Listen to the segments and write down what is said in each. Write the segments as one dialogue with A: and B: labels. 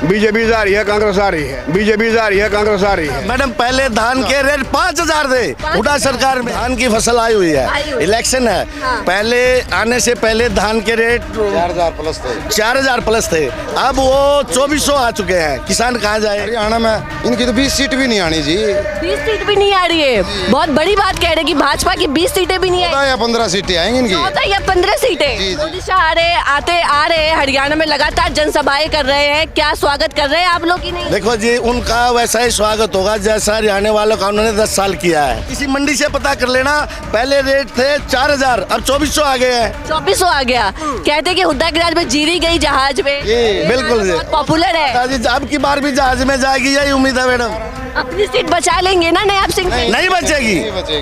A: BJP जा रही है, कांग्रेस आ रही है, बीजेपी जा रही है, कांग्रेस आ रही है।
B: मैडम पहले धान के रेट 5,000 थे, उठा सरकार में धान की फसल आई हुई है, इलेक्शन है। पहले आने से पहले धान के रेट 4,000 प्लस थे, अब वो 2,400 आ चुके हैं। किसान कहाँ जाए?
C: हरियाणा में इनकी तो 20 सीट भी नहीं आनी जी।
D: 20 सीट भी नहीं आ रही है, बहुत बड़ी बात कह रहे हैं कि भाजपा की 20 सीटें भी नहीं आई।
C: 14 या 15 सीटें आएंगी इनकी।
D: 14 या 15 सीटें।
C: जी, जी।
D: मोदी शाह आ रहे हैं हरियाणा में, लगातार जनसभाएं कर रहे हैं। क्या स्वागत कर रहे हैं आप लोग की? नहीं
B: देखो जी, उनका वैसा ही स्वागत होगा जैसा हरियाणा वालों का उन्होंने 10 साल किया है। किसी मंडी से पता कर लेना, पहले रेट थे 4,000, अब 2,400 आ गए हैं।
D: 2,400 आ गया। कहते हैं कि हुड्डा के राज में जीरी गई जहाज में।
B: जी, बिल्कुल जी।
D: बहुत पॉपुलर है।
B: अब की बार भी जहाज में जाएगी, यही उम्मीद है मैडम।
D: अपनी सीट बचा लेंगे ना नयाब सिंह?
B: नहीं बचेगी,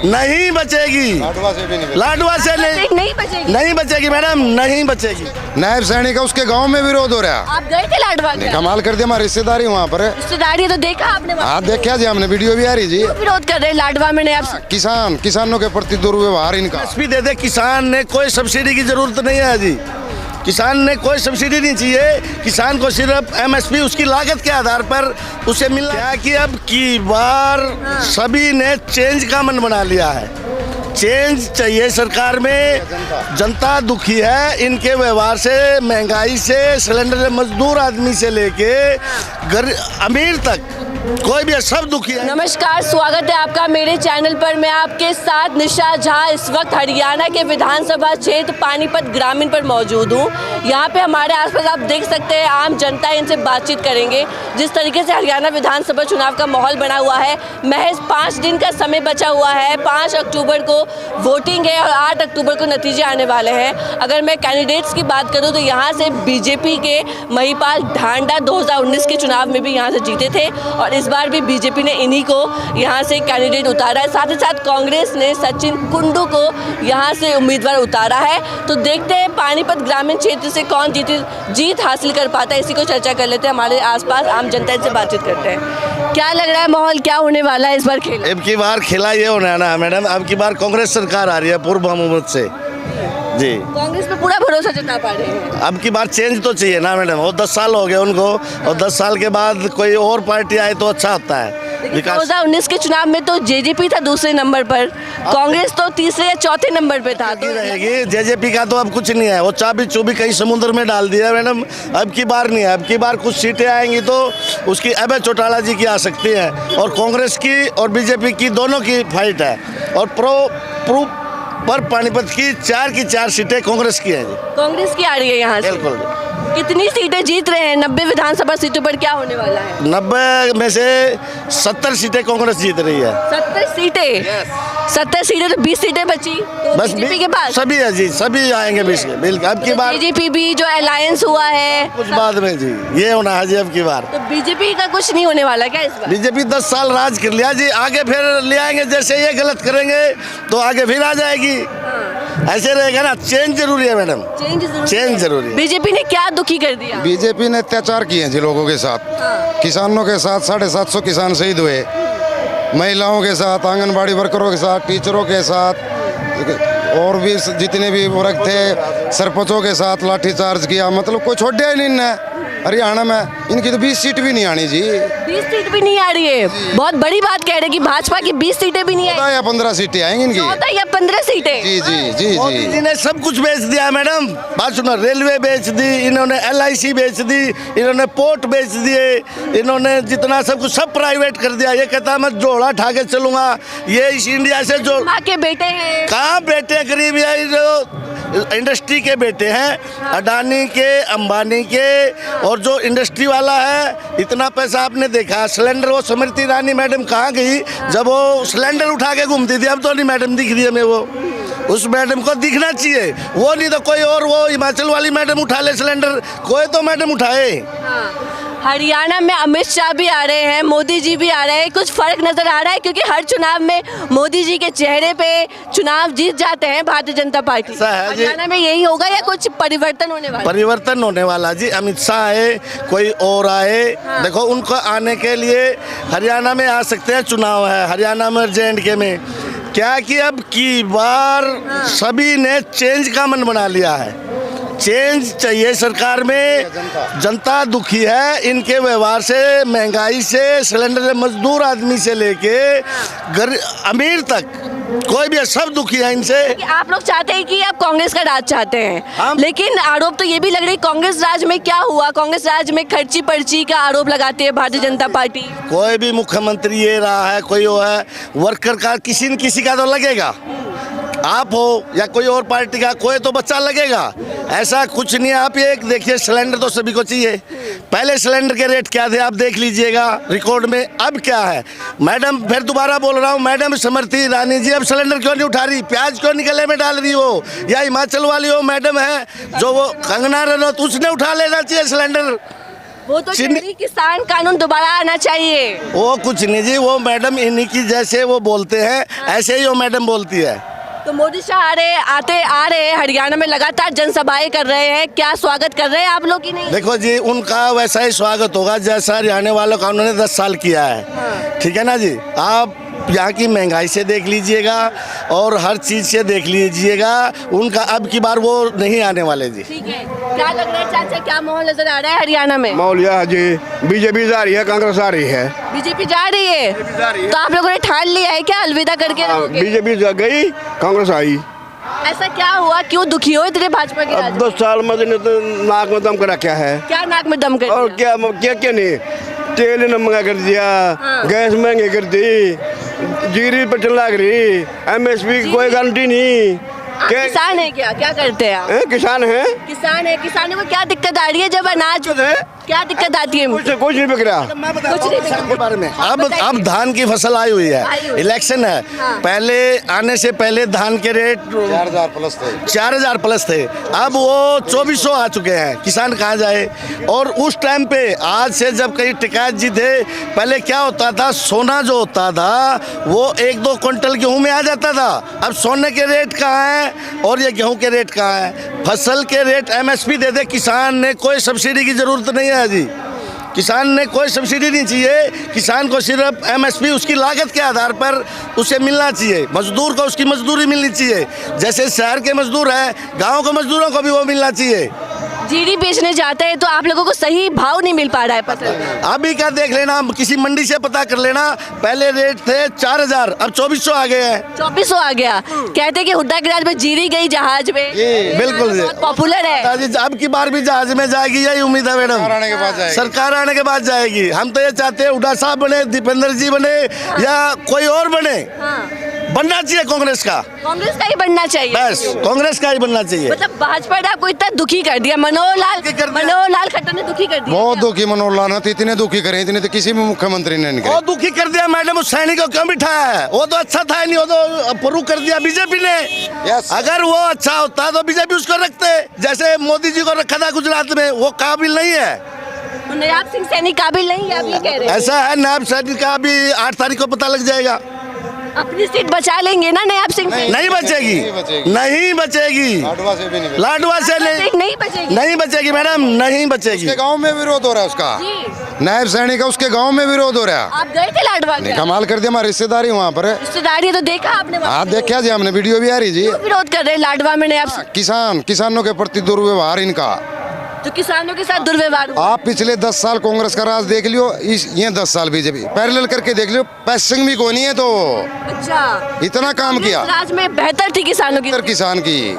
B: नहीं बचेगी,
C: लाडवा से भी नहीं
B: लाडवा से
D: नहीं बचेगी,
B: नहीं बचेगी मैडम, नहीं बचेगी।
C: नायब सैनिक का उसके गांव में विरोध हो रहा है।
D: आप गए थे लाडवा के?
C: कमाल कर दिया, हमारी रिश्तेदारी वहाँ पर है।
D: रिश्तेदारी तो देखा आपने?
C: हाँ देखा जी हमने, वीडियो भी आ रही जी।
D: क्यों विरोध कर रहे हैं लाडवा में नयाब सिंह?
C: किसानों के प्रति दुर्व्यवहार इनका।
B: एसपी दे दे, किसान ने कोई सब्सिडी की जरूरत नहीं है जी। किसान ने कोई सब्सिडी नहीं चाहिए, किसान को सिर्फ एमएसपी उसकी लागत के आधार पर उसे मिला। क्या कि अब की बार सभी ने चेंज का मन बना लिया है, चेंज चाहिए सरकार में। जनता दुखी है इनके व्यवहार से, महंगाई से, सिलेंडर मजदूर आदमी से लेके अमीर तक कोई भी है, सब दुखी है।
D: नमस्कार, स्वागत है आपका मेरे चैनल पर। मैं आपके साथ निशा झा इस वक्त हरियाणा के विधानसभा क्षेत्र पानीपत ग्रामीण पर मौजूद हूँ। यहाँ पे हमारे आसपास आप देख सकते हैं आम जनता इनसे बातचीत करेंगे। जिस तरीके से हरियाणा विधानसभा चुनाव का माहौल बना हुआ है, महज 5 दिन का समय बचा हुआ है। 5 अक्टूबर को वोटिंग है और 8 अक्टूबर को नतीजे आने वाले हैं। अगर मैं कैंडिडेट्स की बात करूँ तो यहाँ से बीजेपी के महिपाल ढांडा 2019 के चुनाव में भी यहाँ से जीते थे और इस बार भी बीजेपी ने इन्हीं को यहाँ से कैंडिडेट उतारा है। साथ ही साथ कांग्रेस ने सचिन कुंडू को यहाँ से उम्मीदवार उतारा है। तो देखते हैं पानीपत ग्रामीण क्षेत्र से कौन जीत हासिल कर पाता है, इसी को चर्चा कर लेते हैं। हमारे आसपास आम जनता से बातचीत करते हैं। क्या लग रहा है माहौल, क्या होने वाला है इस बार खेल?
B: अब की बार खेला ये होना है ना मैडम, अब की बार कांग्रेस सरकार आ रही है पूर्व बहुमत से जी।
D: कांग्रेस पे पूरा भरोसा जता पा रहे हैं।
B: अब की बार चेंज तो चाहिए ना मैडम, वो 10 साल हो गए उनको, और 10 साल के बाद कोई और पार्टी आए तो अच्छा होता है।
D: 2019 के चुनाव में तो जेजेपी था दूसरे नंबर पर, कांग्रेस तो तीसरे या चौथे नंबर पे था। तो
B: रहेगी जेजेपी का तो अब कुछ नहीं है, वो चाबी चूबी कहीं समुद्र में डाल दिया मैडम। अब की बार नहीं है, अब की बार कुछ सीटें आएंगी तो उसकी अभय चौटाला जी की आ सकती है, और कांग्रेस की और बीजेपी की दोनों की फाइट है। और पर पानीपत की 4 की 4 सीटें कांग्रेस की हैं जी।
D: कांग्रेस की आ रही है यहाँ से।
B: बिल्कुल।
D: कितनी सीटें जीत रहे हैं? 90 विधानसभा सीटों पर क्या होने वाला है?
B: 90 में से 70 सीटें कांग्रेस जीत रही है।
D: 70 सीटें? 70 सीटें तो 20 सीटें बची तो
B: बस
D: बीजेपी के पास
B: सभी है जी, सभी आएंगे 20 के। बिल्कुल अब की बार
D: बीजेपी भी जो अलायंस हुआ है
B: कुछ बाद में जी, ये होना है जी अब की बार।
D: तो बीजेपी का कुछ नहीं होने वाला क्या इस बार?
B: बीजेपी 10 साल राज कर लिया जी, आगे फिर ले आएंगे। जैसे ये गलत करेंगे तो आगे फिर आ जाएगी। ऐसे रहेगा ना, चेंज जरूरी है मैडम, चेंज जरूरी है।
D: बीजेपी ने क्या दुखी कर दिया?
C: बीजेपी ने अत्याचार किए हैं जी लोगों के साथ। किसानों के साथ 750 किसान शहीद हुए, महिलाओं के साथ, आंगनबाड़ी वर्करों के साथ, टीचरों के साथ, और भी जितने भी वर्ग थे, सरपंचों के साथ लाठीचार्ज किया। मतलब कोई छोड़ ही नहीं है। हरियाणा में इनकी तो 20 सीट भी नहीं आनी जी।
D: 20 सीट भी नहीं आ रही है, बहुत बड़ी बात कह रहे हैं कि भाजपा की 20 सीटें भी नहीं आई।
C: 14 या 15 सीटें आएंगी इनकी।
D: 14 या 15 सीटें?
C: जी जी जी
B: मोदी जी ने सब कुछ बेच दिया मैडम। बात सुनो, रेलवे बेच दी इन्होंने, LIC बेच दी इन्होंने, पोर्ट बेच दिए इन्होंने, जितना सब कुछ सब प्राइवेट कर दिया। ये कहता मैं जोड़ा उठा के चलूंगा, ये इस इंडिया से जोड़।
D: माँ के बेटे हैं।
B: कहाँ बेटे? गरीब है जो इंडस्ट्री के बेटे हैं, अडानी के, अंबानी के, और जो इंडस्ट्री वाला है। इतना पैसा आपने देखा। सिलेंडर, वो स्मृति ईरानी मैडम कहाँ गई जब वो सिलेंडर उठा के घूमती थी? अब तो नहीं मैडम दिख रही है हमें वो। उस मैडम को दिखना चाहिए, वो नहीं तो कोई और, वो हिमाचल वाली मैडम उठा ले सिलेंडर, कोई तो मैडम उठाए।
D: हरियाणा में अमित शाह भी आ रहे हैं, मोदी जी भी आ रहे हैं। कुछ फर्क नजर आ रहा है? क्योंकि हर चुनाव में मोदी जी के चेहरे पे चुनाव जीत जाते हैं भारतीय जनता पार्टी। हरियाणा में यही होगा या कुछ परिवर्तन होने वाला?
B: परिवर्तन होने वाला जी। अमित शाह आए, कोई और आए। हाँ। देखो उनको आने के लिए हरियाणा में आ सकते हैं, चुनाव है हरियाणा में J&K में। क्या कि अब की बार सभी ने चेंज का मन बना लिया है, चेंज चाहिए सरकार में। जनता दुखी है इनके व्यवहार से, महंगाई से, सिलेंडर मजदूर आदमी से लेके अमीर तक कोई भी है, सब दुखी है इनसे।
D: कि आप लोग चाहते हैं कि आप कांग्रेस का राज चाहते हैं, लेकिन आरोप तो ये भी लग रही है कांग्रेस राज में क्या हुआ? कांग्रेस राज में खर्ची पर्ची का आरोप लगाती है भारतीय जनता पार्टी।
B: कोई भी मुख्यमंत्री ये रहा है, कोई वो है, वर्कर का किसी न किसी का तो लगेगा, आप हो या कोई और पार्टी का, कोई तो बच्चा लगेगा। ऐसा कुछ नहीं है। आप ये एक देखिए, सिलेंडर तो सभी को चाहिए। पहले सिलेंडर के रेट क्या थे आप देख लीजिएगा रिकॉर्ड में, अब क्या है। मैडम फिर दोबारा बोल रहा हूँ, मैडम स्मृति ईरानी जी अब सिलेंडर क्यों नहीं उठा रही? प्याज क्यों नहीं गले में डाल रही हो? या हिमाचल वाली हो मैडम है जो वो कंगना रनौत, उसने उठा लेना चाहिए सिलेंडर।
D: वो तो कह रही किसान कानून दोबारा आना चाहिए।
B: वो कुछ नहीं जी, वो मैडम इन्हीं की जैसे वो बोलते हैं ऐसे ही वो मैडम बोलती है।
D: तो मोदी शाह आ रहे हरियाणा में लगातार जनसभाएं कर रहे हैं, क्या स्वागत कर रहे हैं आप लोग की नहीं?
B: देखो जी, उनका वैसा ही स्वागत होगा जैसा हरियाणा वालों का उन्होंने 10 साल किया है। ठीक है ना जी। आप यहाँ की महंगाई से देख लीजिएगा और हर चीज से देख लीजिएगा, उनका अब की बार वो नहीं आने वाले जी।
D: ठीक है, क्या लग रहा है चाचा, क्या माहौल नजर आ रहा है हरियाणा में?
A: माहौल यह है जी, बीजेपी जा रही है, कांग्रेस आ रही है।
D: बीजेपी जा रही है, तो आप लोगों ने ठान लिया है क्या अलविदा करके रहोगे?
A: बीजेपी गई, कांग्रेस आई।
D: ऐसा क्या हुआ, क्यों दुखी हो इतने भाजपा के
A: अब 10 साल में तो नाक में दम कर रखा है।
D: क्या नाक में दम कर
A: और
D: दिया?
A: क्या नहीं, तेल ने महंगा कर दिया, गैस महंगी कर दी, जीरी पर चल लग रही, MSP की कोई गारंटी नहीं।
D: किसान है क्या करते हैं आप?
A: किसान है,
D: किसानों को क्या दिक्कत आ रही है जब अनाज, क्या दिक्कत आती है?
A: कुछ नहीं बिक रहा।
D: कुछ नहीं बिक
B: के बारे में अब धान की फसल आई हुई है, इलेक्शन है। पहले आने से पहले धान के रेट
C: 4000 प्लस थे,
B: 4000 प्लस थे, अब वो 2400 आ चुके हैं। किसान कहाँ जाए? और उस टाइम पे आज से जब कहीं टिकैत जी थे, पहले क्या होता था, सोना जो होता था वो 1-2 क्विंटल गेहूं में आ जाता था। अब सोने के रेट कहाँ है और ये गेहूं के रेट कहाँ है? फसल के रेट MSP दे दे किसान ने, कोई सब्सिडी की जरूरत नहीं है जी। किसान ने कोई सब्सिडी नहीं चाहिए, किसान को सिर्फ MSP उसकी लागत के आधार पर उसे मिलना चाहिए। मजदूर को उसकी मजदूरी मिलनी चाहिए, जैसे शहर के मजदूर हैं, गांव के मजदूरों को भी वो मिलना चाहिए।
D: जीरी बेचने जाते हैं तो आप लोगों को सही भाव नहीं मिल पा रहा है फसल का।
B: अभी क्या देख लेना, किसी मंडी से पता कर लेना, पहले रेट थे 4000, अब 2400 आ गए हैं।
D: 2400 आ गया। कहते हैं कि हुड्डा के राज में जीरी गई जहाज में,
B: बिल्कुल जी,
D: पॉपुलर है।
B: अब की बार भी जहाज में जाएगी, यही उम्मीद है मैडम। सरकार आने के बाद जाएगी। हम तो ये चाहते हैं हुड्डा साहब बने, दीपेंद्र जी बने या कोई और बने, बनना चाहिए कांग्रेस का ही बनना चाहिए। बस कांग्रेस का ही बनना चाहिए।
D: मतलब भाजपा ने आपको इतना दुखी कर दिया, मनोहर लाल खट्टर ने दुखी कर दिया।
C: बहुत दुखी मनोहर लाल ने, इतने दुखी करे, इतने तो किसी भी मुख्यमंत्री ने नहीं करे।
B: वो दुखी कर दिया मैडम, उस सैनिक को क्यों बिठाया है? वो तो अच्छा था नहीं, वो तो अप्रूव कर दिया बीजेपी ने। अगर वो अच्छा होता तो बीजेपी उसको रखते, जैसे मोदी जी को रखा था गुजरात में। वो काबिल नहीं है,
D: नायब सिंह सैनी काबिल नहीं है, आप ये कह रहे हैं?
B: ऐसा है, नायब सैनी का भी 8 तारीख को पता लग जाएगा।
D: अपनी सीट बचा लेंगे ना नायब सिंह?
B: नहीं बचेगी, नहीं बचेगी,
C: लाडवा से भी नहीं,
B: लाडवा से
D: नहीं बचेगी,
B: नहीं बचेगी मैडम, नहीं बचेगी।
C: उसके गांव में विरोध हो रहा है उसका, नायब सैनिक का उसके गांव में विरोध हो रहा है।
D: आप गए थे लाडवा?
C: कमाल कर दिया, हमारी रिश्तेदारी वहाँ पर है।
D: रिश्तेदारी तो देखा आपने?
C: हाँ देखा जी हमने, वीडियो भी आ रही जी।
D: विरोध कर रहे हैं लाडवा में नायब?
C: किसानों के प्रति दुर्व्यवहार इनका,
D: तो किसानों के साथ दुर्व्यवहार हुआ।
C: आप पिछले 10 साल कांग्रेस का राज देख लियो, ये 10 साल बीजेपी पैरेलल करके देख लियो, पैसिंग भी कोई नहीं है। तो
D: अच्छा,
C: इतना काम किया,
D: राज में बेहतर थी किसानों की।
C: किसान की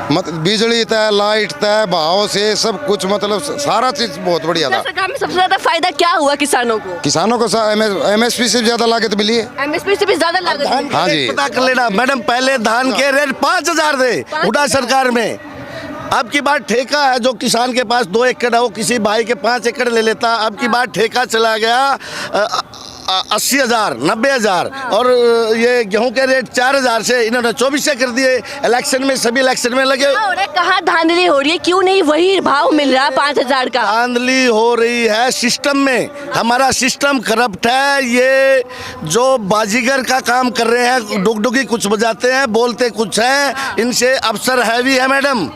C: बिजली तय, लाइट तय, भाव से सब कुछ, मतलब सारा चीज बहुत बढ़िया था।
D: सरकार में सबसे ज्यादा फायदा क्या हुआ किसानों को?
C: किसानों को MSP से ज्यादा लागत मिली है।
D: MSP से भी ज्यादा लागत?
C: हाँ जी,
B: पता कर लेना मैडम, पहले धान के रेट 5000 थे हुड्डा सरकार में। अब की बात ठेका है, जो किसान के पास 2 एकड़ है वो किसी भाई के 5 एकड़ ले लेता। अब की बात ठेका चला गया 80,000, 90,000, और ये गेहूं के रेट 4000 से इन्होंने 2400 कर दिए। इलेक्शन में, सभी इलेक्शन में लगे।
D: कहाँ धांधली हो रही है, क्यों नहीं वही भाव मिल रहा 5000 का?
B: धांधली हो रही है सिस्टम में, हमारा सिस्टम करप्ट है। ये जो बाजीगर का काम कर रहे हैं, डुगडुगी कुछ बजाते हैं, बोलते कुछ हैं, इनसे अफसर हैवी है मैडम।